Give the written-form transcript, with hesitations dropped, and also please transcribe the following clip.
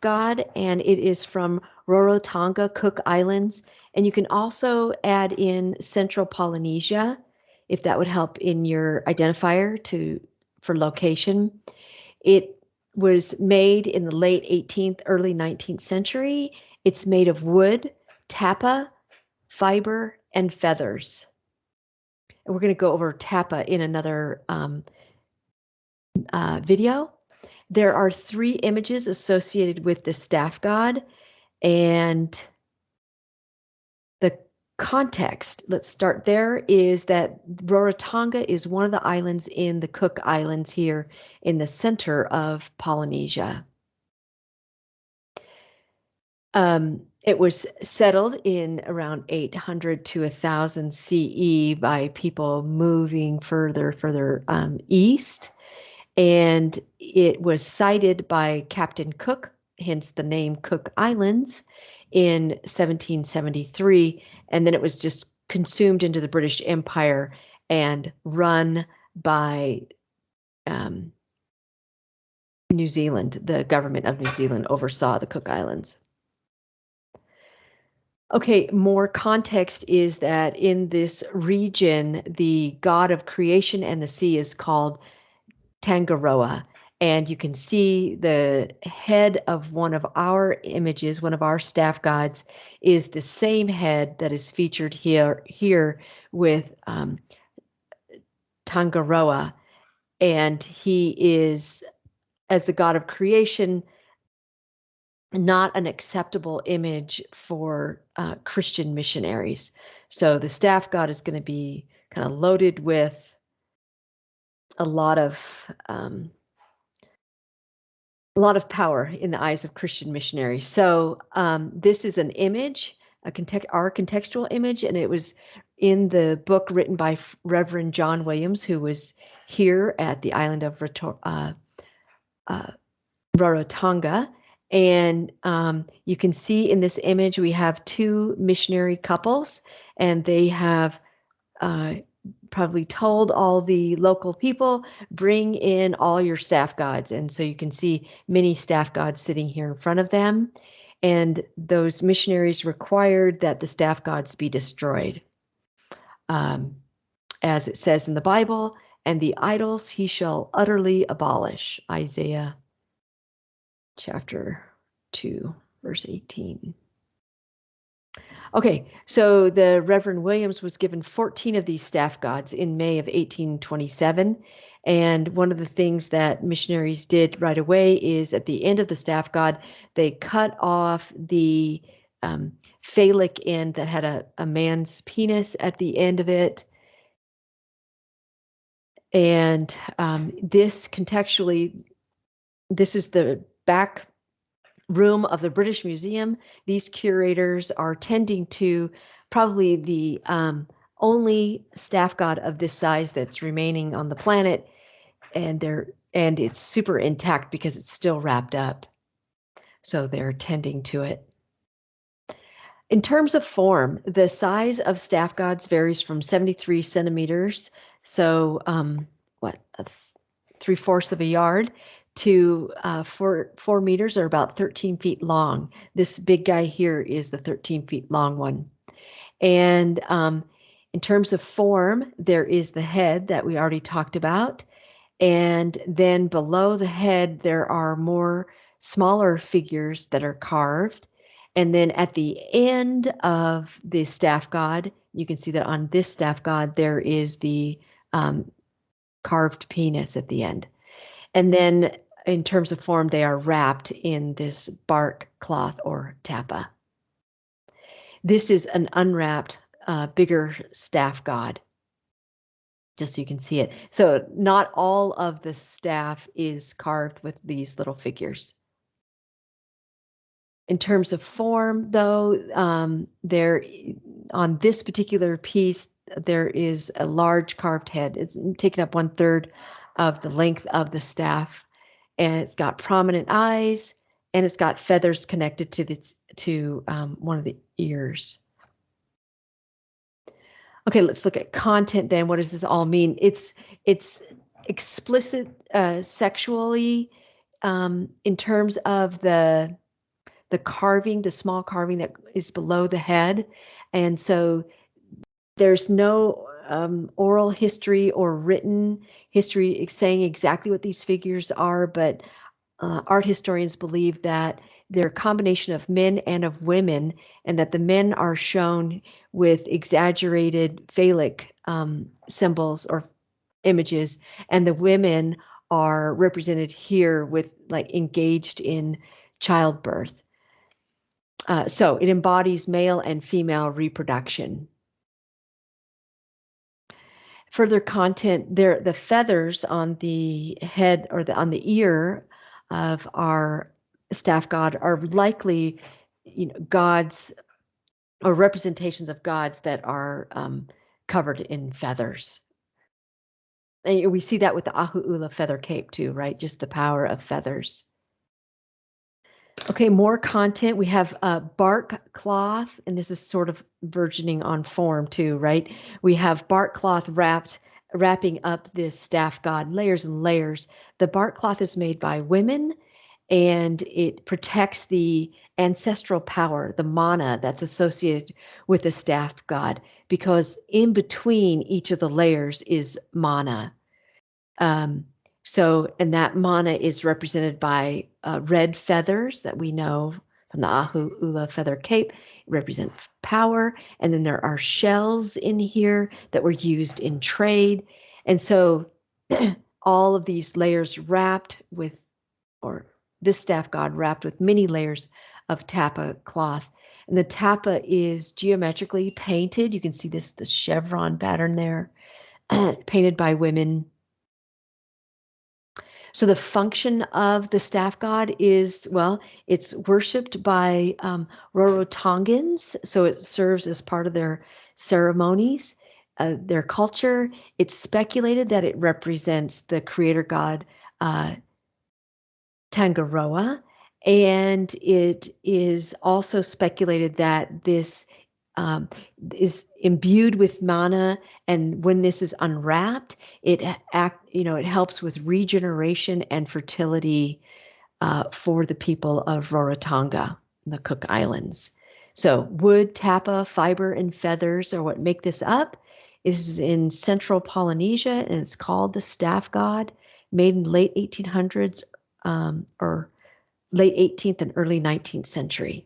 god, and it is from Rarotonga, Cook Islands. And you can also add in Central Polynesia, if that would help in your identifier for location. It was made in the late 18th, early 19th century. It's made of wood, tapa, fiber, and feathers. And we're going to go over tapa in another video. There are 3 images associated with the staff god, and the context, let's start there, is that Rarotonga is one of the islands in the Cook Islands here in the center of Polynesia. It was settled in around 800 to 1000 CE by people moving further east. And it was sighted by Captain Cook, hence the name Cook Islands, in 1773. And then it was just consumed into the British Empire and run by New Zealand. The government of New Zealand oversaw the Cook Islands. Okay, more context is that in this region, the god of creation and the sea is called Tangaroa. And you can see the head of one of our images, one of our staff gods, is the same head that is featured here with Tangaroa. And he is, as the god of creation, not an acceptable image for Christian missionaries. So the staff god is going to be kind of loaded with a lot of power in the eyes of Christian missionaries. So this is an image, our contextual image, and it was in the book written by Reverend John Williams, who was here at the island of Rarotonga. And you can see in this image, we have 2 missionary couples, and they have probably told all the local people, bring in all your staff gods. And so you can see many staff gods sitting here in front of them. And those missionaries required that the staff gods be destroyed. As it says in the Bible, and the idols he shall utterly abolish. Isaiah chapter 2, verse 18. Okay, so the Reverend Williams was given 14 of these staff gods in May of 1827. And one of the things that missionaries did right away is at the end of the staff god, they cut off the phallic end that had a man's penis at the end of it. And this contextually, this is the back room of the British Museum. These curators are tending to probably the only staff god of this size that's remaining on the planet, and it's super intact because it's still wrapped up. So they're tending to it. In terms of form, the size of staff gods varies from 73 centimeters, so 3/4 of a yard, to 4 meters, or about 13 feet long. This big guy here is the 13 feet long one. And in terms of form, there is the head that we already talked about. And then below the head, there are more smaller figures that are carved. And then at the end of the staff god, you can see that on this staff god, there is the carved penis at the end. And then in terms of form, they are wrapped in this bark cloth or tapa. This is an unwrapped, bigger staff god, just so you can see it. So not all of the staff is carved with these little figures. In terms of form, though, there on this particular piece, there is a large carved head. It's taken up 1/3 of the length of the staff, and it's got prominent eyes, and it's got feathers connected to one of the ears. Okay, let's look at content then. What does this all mean? It's explicit sexually in terms of the the carving, the small carving that is below the head. And so there's no oral history or written history saying exactly what these figures are, but art historians believe that they're a combination of men and of women, and that the men are shown with exaggerated phallic symbols or images, and the women are represented here with like engaged in childbirth. So it embodies male and female reproduction. Further content there, the feathers on the head or on the ear of our staff god are likely, gods or representations of gods that are covered in feathers. And we see that with the Ahu'ula feather cape too, right? Just the power of feathers. Okay, more content. We have bark cloth, and this is sort of versioning on form too, right? We have bark cloth wrapping up this staff god, layers and layers. The bark cloth is made by women, and it protects the ancestral power, the mana that's associated with the staff god, because in between each of the layers is mana. And that mana is represented by red feathers that we know from the Ahu'ula feather cape. It represents power. And then there are shells in here that were used in trade. And so all of these layers wrapped with, or this staff god wrapped with many layers of tapa cloth. And the tapa is geometrically painted. You can see the chevron pattern there, painted by women. So the function of the staff god is, well, it's worshipped by Rarotongans, so it serves as part of their ceremonies, their culture. It's speculated that it represents the creator god Tangaroa, and it is also speculated that this is imbued with mana, and when this is unwrapped, it helps with regeneration and fertility for the people of Rarotonga, the Cook Islands. So wood, tapa, fiber, and feathers are what make this up. This is in central Polynesia, and it's called the staff god, made in late 1800s or late 18th and early 19th century.